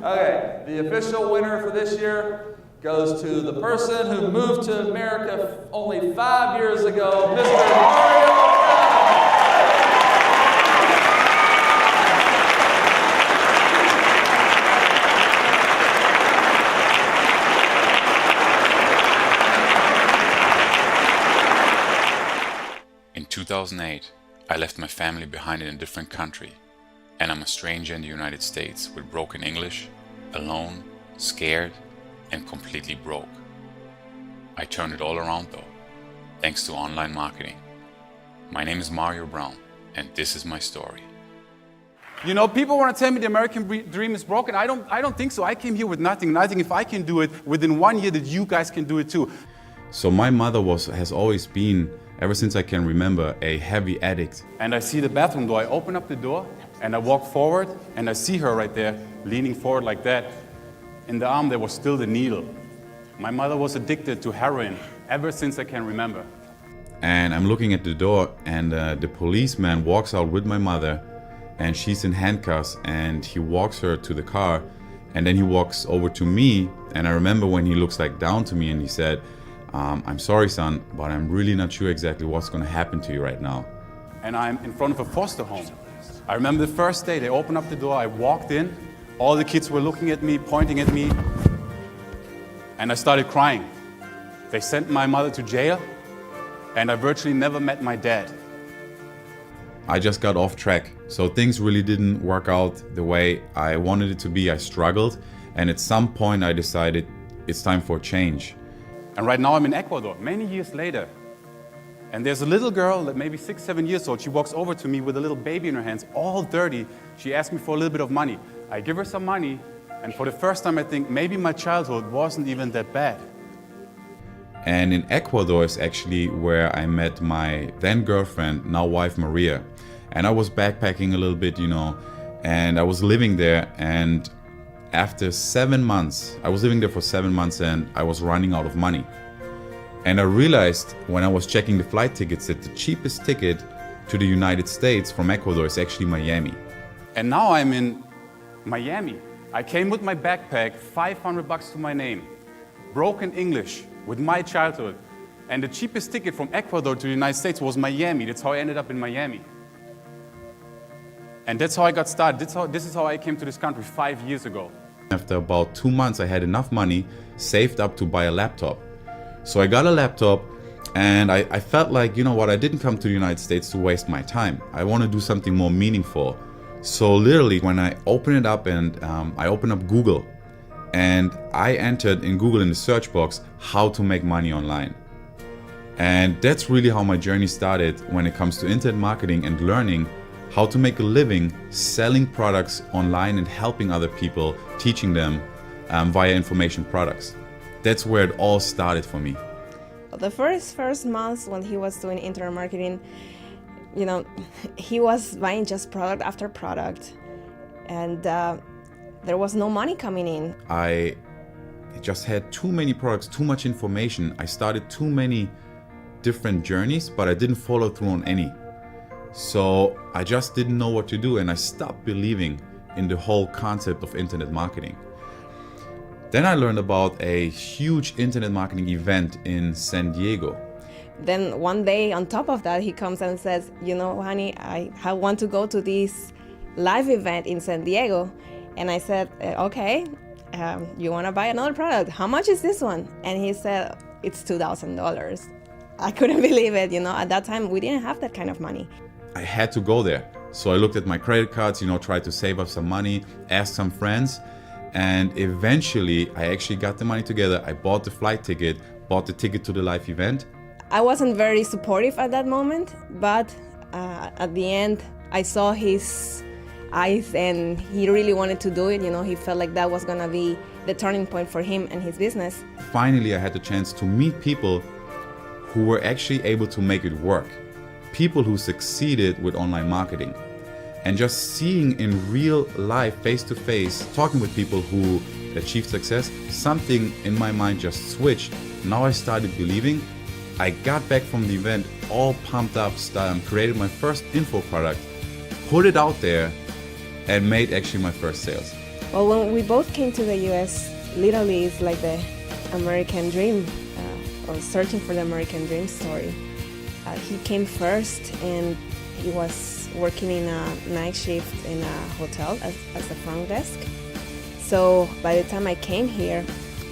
Okay, the official winner for this year goes to the person who moved to America only 5 years ago, Mr. Mario Brown. In 2008, I left my family behind in a different country, and I'm a stranger in the United States with broken English, alone, scared, and completely broke. I turned it all around though, thanks to online marketing. My name is Mario Brown, and this is my story. You know, people want to tell me the American dream is broken. I don't think so. I came here with nothing. And I think if I can do it within 1 year, that you guys can do it too. So my mother has always been, ever since I can remember, a heavy addict. And I see the bathroom door. I open up the door and I walk forward and I see her right there, leaning forward like that. In the arm there was still the needle. My mother was addicted to heroin ever since I can remember. And I'm looking at the door and the policeman walks out with my mother and she's in handcuffs and he walks her to the car and then he walks over to me and I remember when he looks like down to me and he said, I'm sorry son, but I'm really not sure exactly what's gonna happen to you right now. And I'm in front of a foster home. I remember the first day they opened up the door, I walked in, all the kids were looking at me, pointing at me, and I started crying. They sent my mother to jail and I virtually never met my dad. I just got off track, so things really didn't work out the way I wanted it to be. I struggled, and at some point I decided it's time for a change. And right now I'm in Ecuador, many years later. And there's a little girl, maybe 6, 7 years old. She walks over to me with a little baby in her hands, all dirty. She asks me for a little bit of money. I give her some money, and for the first time I think maybe my childhood wasn't even that bad. And in Ecuador is actually where I met my then girlfriend, now wife Maria. And I was backpacking a little bit, you know, and I was living there, and after 7 months, I was living there for 7 months and I was running out of money. And I realized when I was checking the flight tickets that the cheapest ticket to the United States from Ecuador is actually Miami. And now I'm in Miami. I came with my backpack, $500 to my name, broken English with my childhood. And the cheapest ticket from Ecuador to the United States was Miami. That's how I ended up in Miami. And that's how I got started. This is how I came to this country 5 years ago. After about 2 months, I had enough money saved up to buy a laptop. So I got a laptop and I felt like, you know what, I didn't come to the United States to waste my time. I want to do something more meaningful. So literally when I opened it up and I opened up Google and I entered in Google in the search box, how to make money online. And that's really how my journey started when it comes to internet marketing and learning how to make a living selling products online and helping other people, teaching them via information products. That's where it all started for me. The first months when he was doing internet marketing, you know, he was buying just product after product, and there was no money coming in. I just had too many products, too much information. I started too many different journeys, but I didn't follow through on any. So I just didn't know what to do, and I stopped believing in the whole concept of internet marketing. Then I learned about a huge internet marketing event in San Diego. Then one day on top of that, he comes and says, you know, honey, I want to go to this live event in San Diego. And I said, okay, you want to buy another product? How much is this one? And he said, it's $2,000. I couldn't believe it, you know, at that time we didn't have that kind of money. I had to go there. So I looked at my credit cards, you know, tried to save up some money, asked some friends, and eventually I actually got the money together. I bought the flight ticket, bought the ticket to the live event. I wasn't very supportive at that moment, but at the end I saw his eyes and he really wanted to do it. You know, he felt like that was gonna be the turning point for him and his business. Finally, I had the chance to meet people who were actually able to make it work. People who succeeded with online marketing. And just seeing in real life, face to face, talking with people who achieved success, something in my mind just switched. Now I started believing. I got back from the event all pumped up, created my first info product, put it out there, and made actually my first sales. Well, when we both came to the US, literally it's like the American dream, or searching for the American dream story. He came first and he was working in a night shift in a hotel as the front desk. So by the time I came here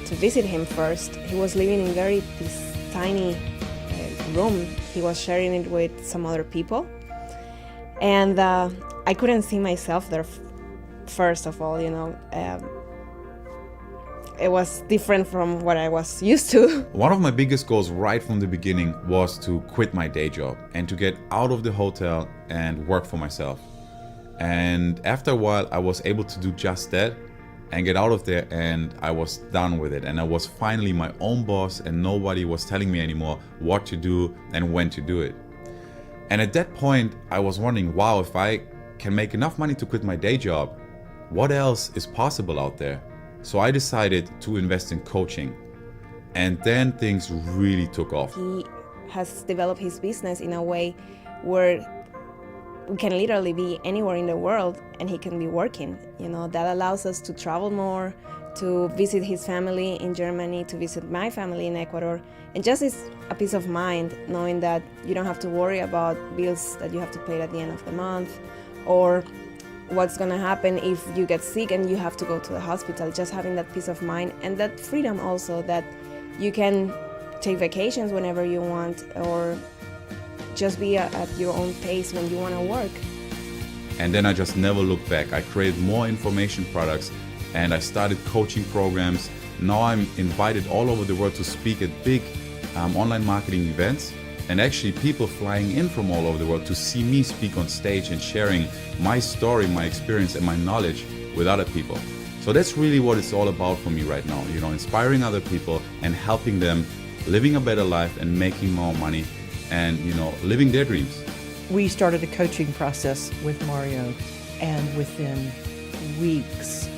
to visit him first, he was living in this tiny room. He was sharing it with some other people. And I couldn't see myself there, first of all, it was different from what I was used to. One of my biggest goals right from the beginning was to quit my day job and to get out of the hotel and work for myself. And after a while, I was able to do just that and get out of there, and I was done with it. And I was finally my own boss, and nobody was telling me anymore what to do and when to do it. And at that point, I was wondering, wow, if I can make enough money to quit my day job, what else is possible out there? So I decided to invest in coaching, and then things really took off. He has developed his business in a way where we can literally be anywhere in the world and he can be working. That allows us to travel more, to visit his family in Germany, to visit my family in Ecuador, and just it's a peace of mind knowing that you don't have to worry about bills that you have to pay at the end of the month, or what's gonna happen if you get sick and you have to go to the hospital. Just having that peace of mind and that freedom also, that you can take vacations whenever you want, or just be at your own pace when you want to work. And then I just never looked back. I created more information products and I started coaching programs. Now I'm invited all over the world to speak at big online marketing events, and actually people flying in from all over the world to see me speak on stage and sharing my story, my experience and my knowledge with other people. So that's really what it's all about for me right now, inspiring other people and helping them living a better life and making more money and, living their dreams. We started a coaching process with Mario, and within weeks,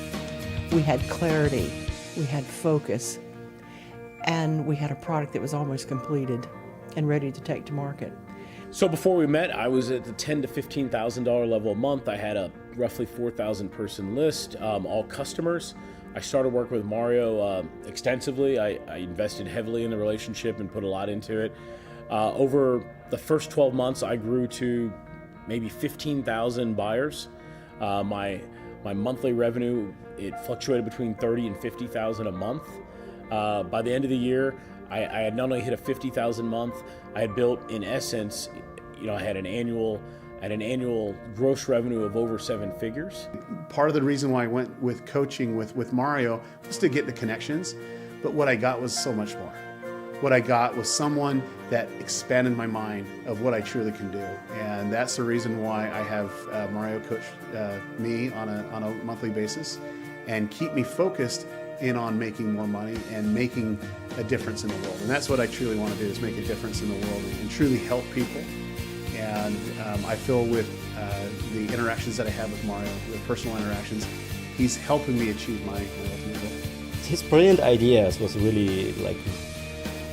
we had clarity, we had focus, and we had a product that was almost completed and ready to take to market. So before we met, I was at the $10,000 to $15,000 level a month. I had a roughly 4,000 person list, all customers. I started working with Mario extensively. I invested heavily in the relationship and put a lot into it. Over the first 12 months, I grew to maybe 15,000 buyers. My monthly revenue, it fluctuated between 30 and 50,000 a month. By the end of the year, I had not only hit a 50,000 month, I had built, in essence, I had an annual gross revenue of over 7 figures. Part of the reason why I went with coaching with Mario was to get the connections, but what I got was so much more. What I got was someone that expanded my mind of what I truly can do, and that's the reason why I have Mario coach me on a monthly basis and keep me focused in on making more money and making a difference in the world. And that's what I truly want to do, is make a difference in the world and truly help people. And I feel with the interactions that I have with Mario, the personal interactions, he's helping me achieve my ultimate goal. His brilliant ideas was really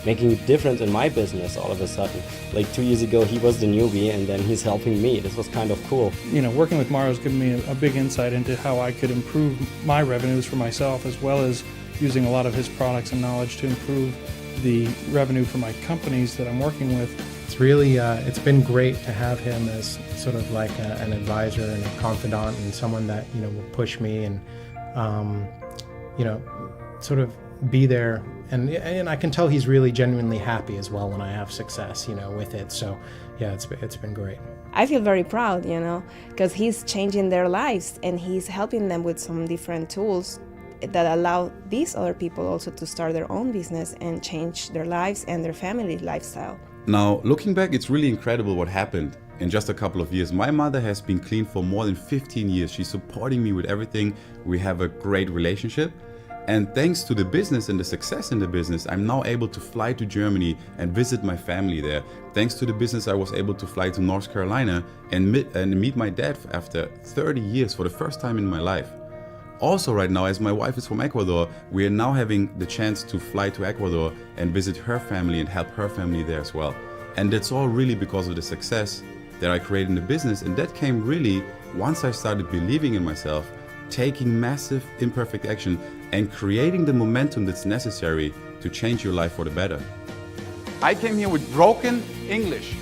making a difference in my business all of a sudden. 2 years ago, he was the newbie, and then he's helping me. This was kind of cool. Working with Mario has given me a big insight into how I could improve my revenues for myself, as well as using a lot of his products and knowledge to improve the revenue for my companies that I'm working with. It's really, it's been great to have him as sort of like an advisor and a confidant, and someone that, will push me and, sort of be there. And I can tell he's really genuinely happy as well when I have success, with it. So yeah, it's been great. I feel very proud, because he's changing their lives and he's helping them with some different tools that allow these other people also to start their own business and change their lives and their family lifestyle. Now, looking back, it's really incredible what happened in just a couple of years. My mother has been clean for more than 15 years. She's supporting me with everything. We have a great relationship. And thanks to the business and the success in the business, I'm now able to fly to Germany and visit my family there. Thanks to the business, I was able to fly to North Carolina and meet my dad after 30 years for the first time in my life. Also right now, as my wife is from Ecuador, we are now having the chance to fly to Ecuador and visit her family and help her family there as well. And that's all really because of the success that I created in the business. And that came really once I started believing in myself, taking massive imperfect action and creating the momentum that's necessary to change your life for the better. I came here with broken English.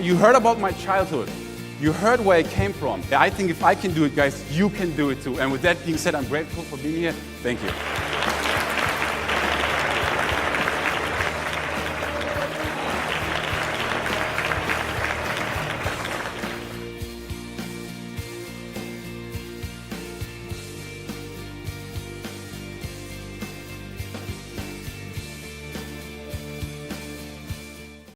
You heard about my childhood. You heard where I came from. I think if I can do it, guys, you can do it too. And with that being said, I'm grateful for being here. Thank you.